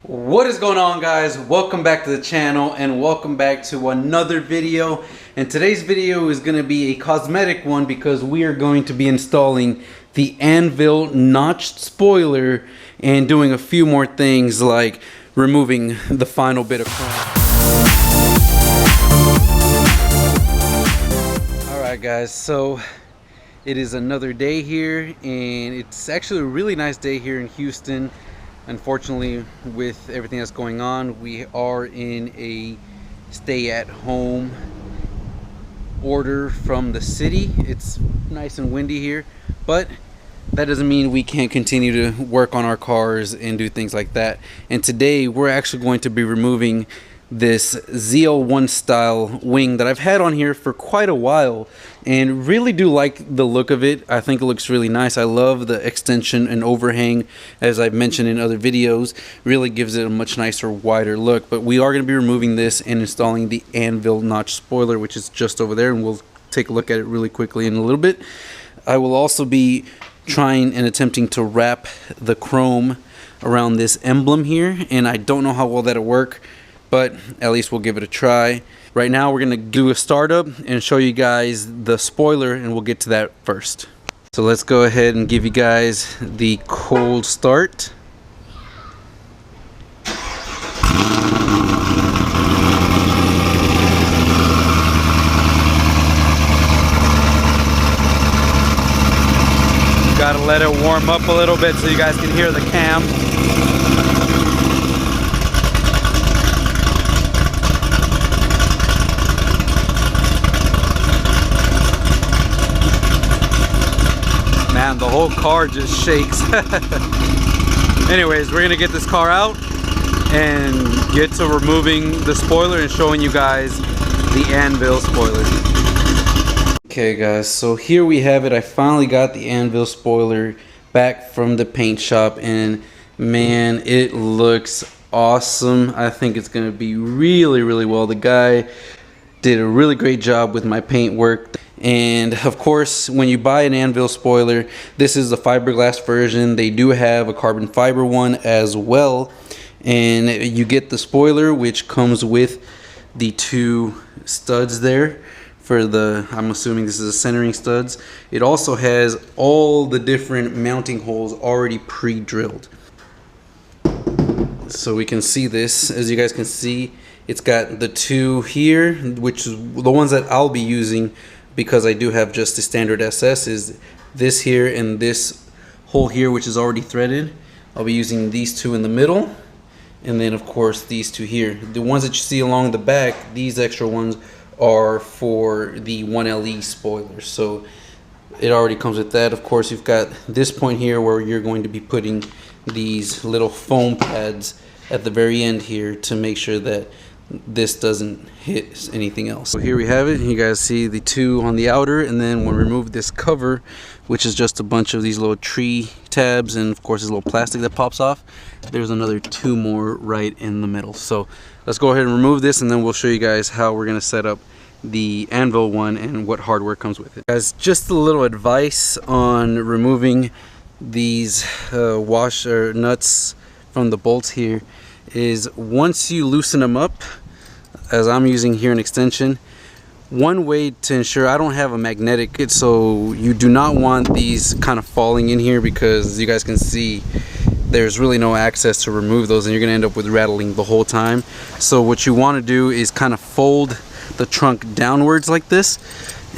What is going on, guys? Welcome back to the channel and welcome back to another video. And today's video is going to be a cosmetic one because we are going to be installing the Anvil notched spoiler and doing a few more things like removing the final bit of chrome. Alright guys, so it is another day here and it's actually a really nice day here in Houston. Unfortunately, with everything that's going on, we are in a stay-at-home order from the city. It's nice and windy here, but that doesn't mean we can't continue to work on our cars and do things like that. And today, we're actually going to be removing this ZL1 style wing that I've had on here for quite a while and really do like the look of it. I think it looks really nice. I love the extension and overhang, as I've mentioned in other videos. Really gives it a much nicer, wider look. But we are going to be removing this and installing the Anvil notch spoiler, which is just over there, and we'll take a look at it really quickly in a little bit. I will also be trying and attempting to wrap the chrome around this emblem here, and I don't know how well that'll work, but at least we'll give it a try. Right now we're gonna do a startup and show you guys the spoiler, and we'll get to that first. So let's go ahead and give you guys the cold start. Gotta let it warm up a little bit so you guys can hear the cam. Man, the whole car just shakes. Anyways, we're gonna get this car out and get to removing the spoiler and showing you guys the Anvil spoiler. Okay guys, so here we have it. I finally got the Anvil spoiler back from the paint shop, and man, it looks awesome. I think it's gonna be really well. The guy did a really great job with my paint work. And of course, when you buy an Anvil spoiler, this is the fiberglass version. They do have a carbon fiber one as well, and you get the spoiler, which comes with the two studs there for the, I'm assuming this is the centering studs. It also has all the different mounting holes already pre-drilled, so we can see this. As you guys can see, it's got the two here, which is the ones that I'll be using because I do have just the standard SS, is this here and this hole here, which is already threaded. I'll be using these two in the middle, and then of course these two here. The ones that you see along the back, these extra ones are for the 1LE spoiler, so it already comes with that. Of course, you've got this point here where you're going to be putting these little foam pads at the very end here to make sure that this doesn't hit anything else. So here we have it. You guys see the two on the outer, and then when we remove this cover, which is just a bunch of these little tree tabs, and of course this little plastic that pops off, there's another two more right in the middle. So let's go ahead and remove this, and then we'll show you guys how we're going to set up the Anvil one and what hardware comes with it. Guys, just a little advice on removing these washer nuts from the bolts here is, once you loosen them up, as I'm using here an extension, one way to ensure, I don't have a magnetic, so you do not want these kind of falling in here, because as you guys can see, there's really no access to remove those, and you're going to end up with rattling the whole time. So what you want to do is kind of fold the trunk downwards like this,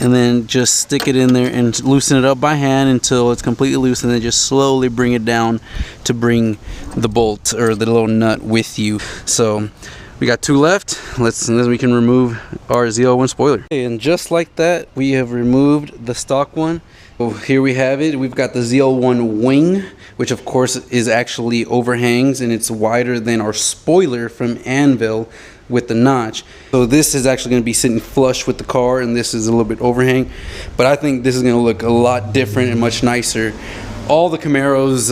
and then just stick it in there and loosen it up by hand until it's completely loose, and then just slowly bring it down to bring the bolt or the little nut with you. So we got two left. And then we can remove our ZL1 spoiler. Okay, and just like that, we have removed the stock one. So here we have it. We've got the ZL1 wing, which of course is actually overhangs, and it's wider than our spoiler from Anvil with the notch. So this is actually going to be sitting flush with the car, and this is a little bit overhang, but I think this is going to look a lot different and much nicer. All the Camaros,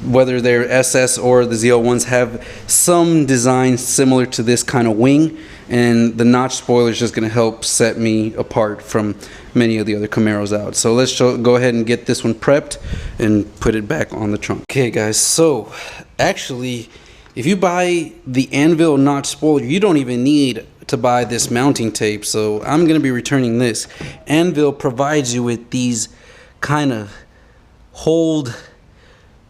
whether they're SS or the ZL1s, have some design similar to this kind of wing, and the notch spoiler is just going to help set me apart from many of the other Camaros out. So let's go ahead and get this one prepped and put it back on the trunk. Okay guys, so actually if you buy the Anvil notch spoiler, you don't even need to buy this mounting tape. So I'm going to be returning this. Anvil provides you with these kind of hold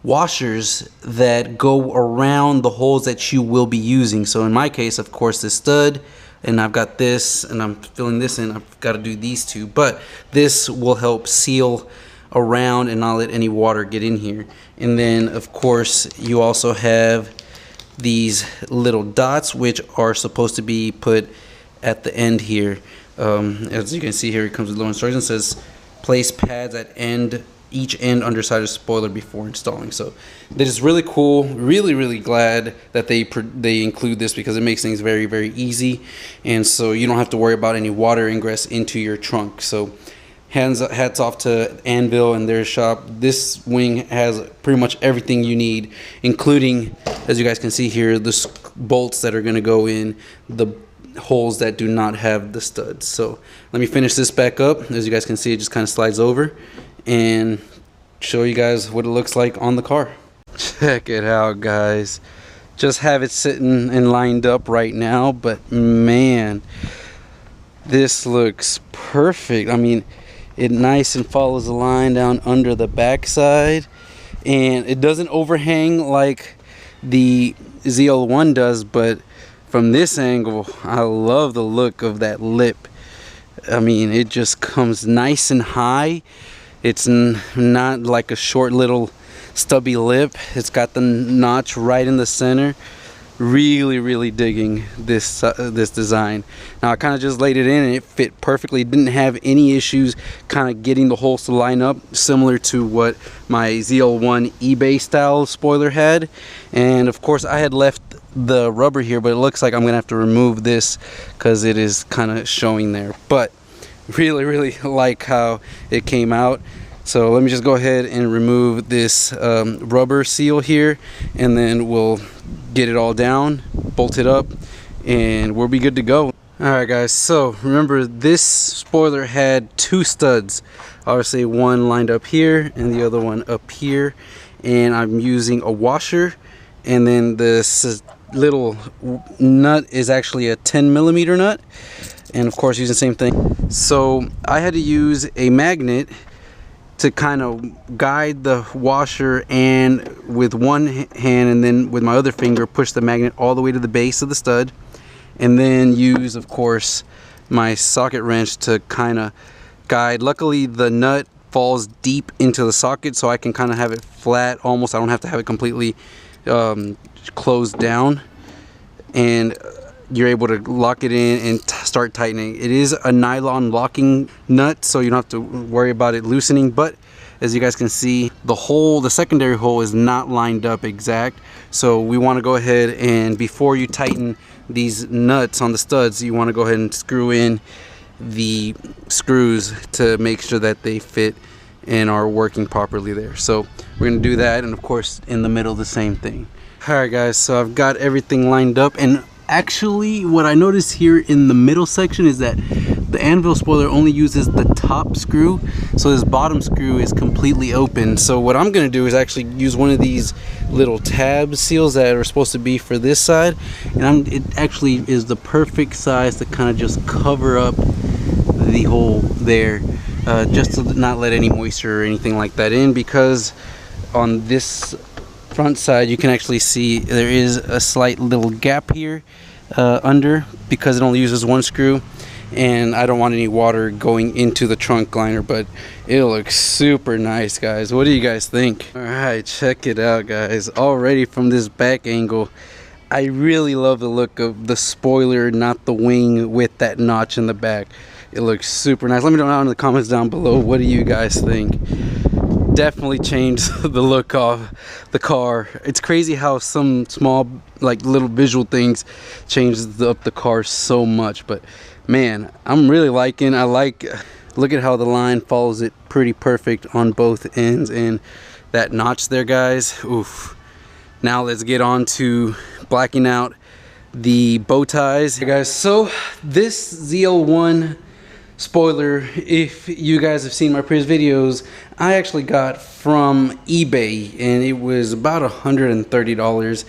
washers that go around the holes that you will be using. So in my case, of course, this stud, and I've got this, and I'm filling this in. I've got to do these two, but this will help seal around and not let any water get in here. And then of course you also have these little dots, which are supposed to be put at the end here. As you can see here, it comes with little instructions. It says place pads at each end underside of spoiler before installing. So that is really cool. Really glad that they include this, because it makes things very easy, and so you don't have to worry about any water ingress into your trunk. So hats off to Anvil and their shop. This wing has pretty much everything you need, including, as you guys can see here, the bolts that are going to go in the holes that do not have the studs. So let me finish this back up. As you guys can see, it just kind of slides over, and show you guys what it looks like on the car. Check it out, guys. Just have it sitting and lined up right now, but man, this looks perfect. I mean, it nice and follows the line down under the backside, and it doesn't overhang like the ZL1 does, but from this angle, I love the look of that lip. I mean, it just comes nice and high. It's not like a short little stubby lip. It's got the notch right in the center. Really digging this design. Now I kind of just laid it in and it fit perfectly. Didn't have any issues kind of getting the holes to line up, similar to what my ZL1 eBay style spoiler had. And of course I had left the rubber here, but it looks like I'm gonna have to remove this because it is kind of showing there. But really like how it came out. So let me just go ahead and remove this rubber seal here, and then we'll get it all down, bolt it up, and we'll be good to go. Alright guys, so remember this spoiler had two studs. Obviously one lined up here and the other one up here, and I'm using a washer, and then this little nut is actually a 10mm nut, and of course using the same thing. So I had to use a magnet to kind of guide the washer, and with one hand and then with my other finger push the magnet all the way to the base of the stud, and then use of course my socket wrench to kind of guide. Luckily the nut falls deep into the socket, so I can kind of have it flat almost. I don't have to have it completely closed down, and you're able to lock it in and start tightening. It is a nylon locking nut, so you don't have to worry about it loosening. But as you guys can see, the secondary hole is not lined up exact, so we want to go ahead and, before you tighten these nuts on the studs, you want to go ahead and screw in the screws to make sure that they fit and are working properly there. So we're going to do that, and of course in the middle the same thing. Alright guys, so I've got everything lined up, and actually what I noticed here in the middle section is that the Anvil spoiler only uses the top screw, so this bottom screw is completely open. So what I'm going to do is actually use one of these little tab seals that are supposed to be for this side, and it actually is the perfect size to kind of just cover up the hole there, just to not let any moisture or anything like that in, because on this front side you can actually see there is a slight little gap here under, because it only uses one screw, and I don't want any water going into the trunk liner. But it looks super nice, guys. What do you guys think? All right, check it out, guys. Already from this back angle, I really love the look of the spoiler, not the wing with that notch in the back. It looks super nice. Let me know down in the comments down below, what do you guys think? Definitely changed the look of the car. It's crazy how some small, like, little visual things changes up the car so much. But man, I'm really liking. Look at how the line follows it pretty perfect on both ends, and that notch there, guys. Oof. Now let's get on to blacking out the bow ties. Hey guys, so this ZL1 spoiler, if you guys have seen my previous videos, I actually got from eBay, and it was about $130,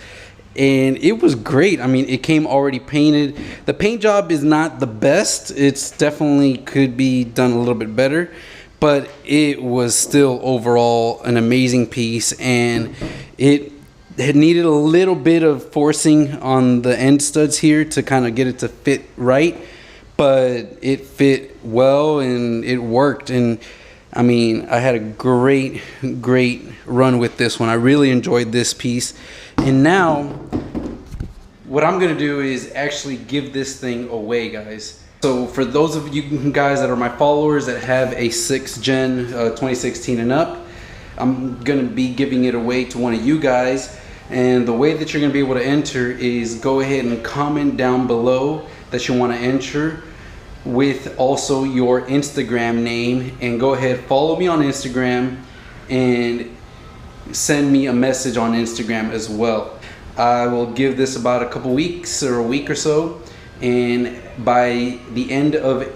and it was great. I mean, it came already painted. The paint job is not the best. It's definitely could be done a little bit better, but it was still overall an amazing piece, and it had needed a little bit of forcing on the end studs here to kind of get it to fit right, but it fit well and it worked. And I mean, I had a great run with this one. I really enjoyed this piece. And now what I'm gonna do is actually give this thing away, guys. So for those of you guys that are my followers that have a 6th gen 2016 and up, I'm gonna be giving it away to one of you guys. And the way that you're gonna be able to enter is go ahead and comment down below that you want to enter with also your Instagram name, and go ahead, follow me on Instagram and send me a message on Instagram as well. I will give this about a couple weeks or a week or so, and by the end of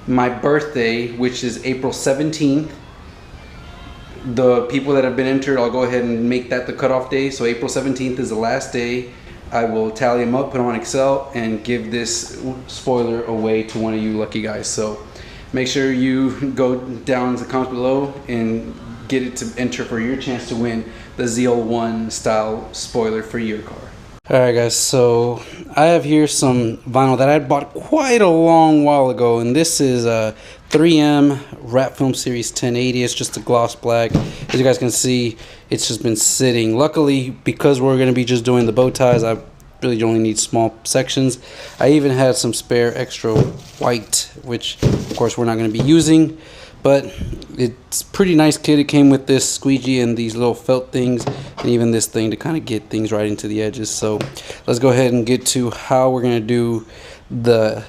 my birthday, which is April 17th, the people that have been entered, I'll go ahead and make that the cutoff day. So April 17th is the last day. I will tally them up, put them on Excel, and give this spoiler away to one of you lucky guys. So make sure you go down to the comments below and get it to enter for your chance to win the ZL1 style spoiler for your car. Alright guys, so I have here some vinyl that I bought quite a long while ago, and this is a 3M Wrap Film Series 1080. It's just a gloss black. As you guys can see, it's just been sitting. Luckily, because we're going to be just doing the bow ties, I really only need small sections. I even had some spare extra white, which of course we're not going to be using, but it's pretty nice kit. It came with this squeegee and these little felt things, and even this thing to kind of get things right into the edges. So let's go ahead and get to how we're going to do the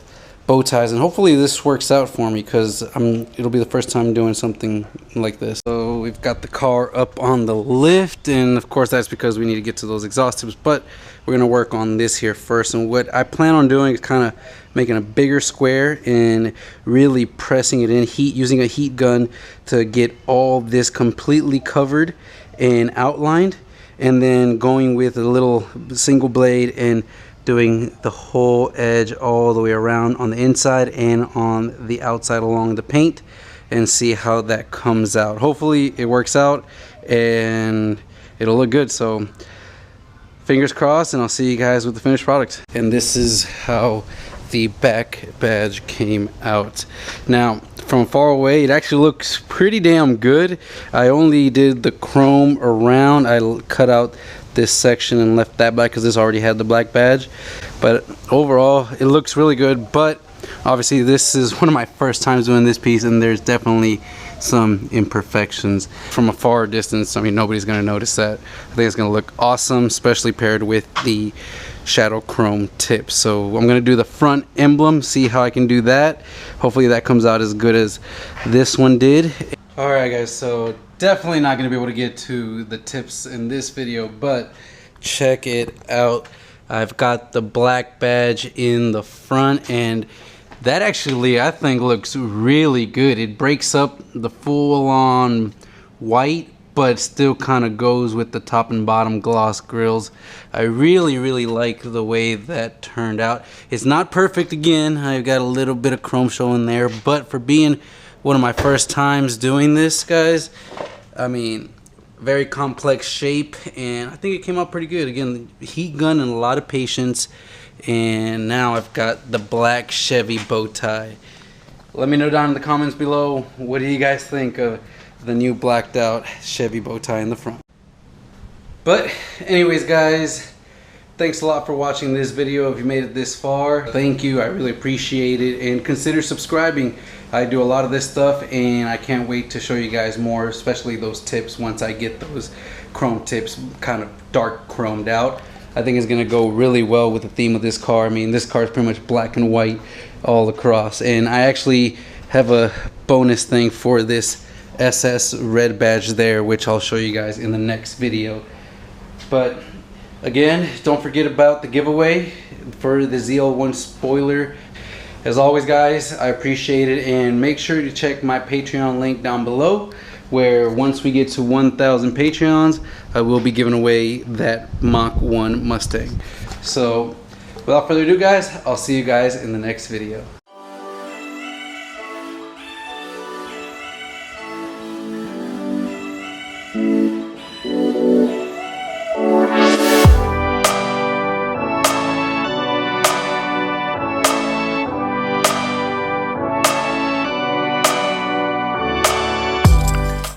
bow ties, and hopefully this works out for me, because it'll be the first time doing something like this. So we've got the car up on the lift, and of course that's because we need to get to those exhaust tubes, but we're going to work on this here first. And what I plan on doing is kind of making a bigger square and really pressing it in, using a heat gun to get all this completely covered and outlined, and then going with a little single blade and doing the whole edge all the way around on the inside and on the outside along the paint, and see how that comes out. Hopefully it works out and it'll look good. So fingers crossed, and I'll see you guys with the finished product. And this is how the back badge came out. Now from far away it actually looks pretty damn good. I only did the chrome around. I cut out this section and left that black because this already had the black badge, but overall it looks really good. But obviously this is one of my first times doing this piece, and there's definitely some imperfections. From a far distance, I mean, nobody's gonna notice that. I think it's gonna look awesome, especially paired with the shadow chrome tips. So I'm gonna do the front emblem, see how I can do that. Hopefully that comes out as good as this one did. Alright guys, so definitely not going to be able to get to the tips in this video, but check it out. I've got the black badge in the front, and that actually I think looks really good. It breaks up the full-on white, but still kind of goes with the top and bottom gloss grills. I really like the way that turned out. It's not perfect, again, I've got a little bit of chrome showing there, but for being one of my first times doing this, guys, I mean, very complex shape, and I think it came out pretty good. Again, heat gun and a lot of patience, and now I've got the black Chevy bow tie. Let me know down in the comments below, what do you guys think of the new blacked out Chevy bow tie in the front? But anyways guys, thanks a lot for watching this video. If you made it this far, thank you, I really appreciate it, and consider subscribing. I do a lot of this stuff, and I can't wait to show you guys more, especially those tips once I get those chrome tips kind of dark chromed out. I think it's going to go really well with the theme of this car. I mean, this car is pretty much black and white all across, and I actually have a bonus thing for this SS red badge there, which I'll show you guys in the next video. But again, don't forget about the giveaway for the ZL1 spoiler. As always guys, I appreciate it, and make sure to check my Patreon link down below where once we get to 1,000 Patreons, I will be giving away that Mach 1 Mustang. So without further ado, guys, I'll see you guys in the next video.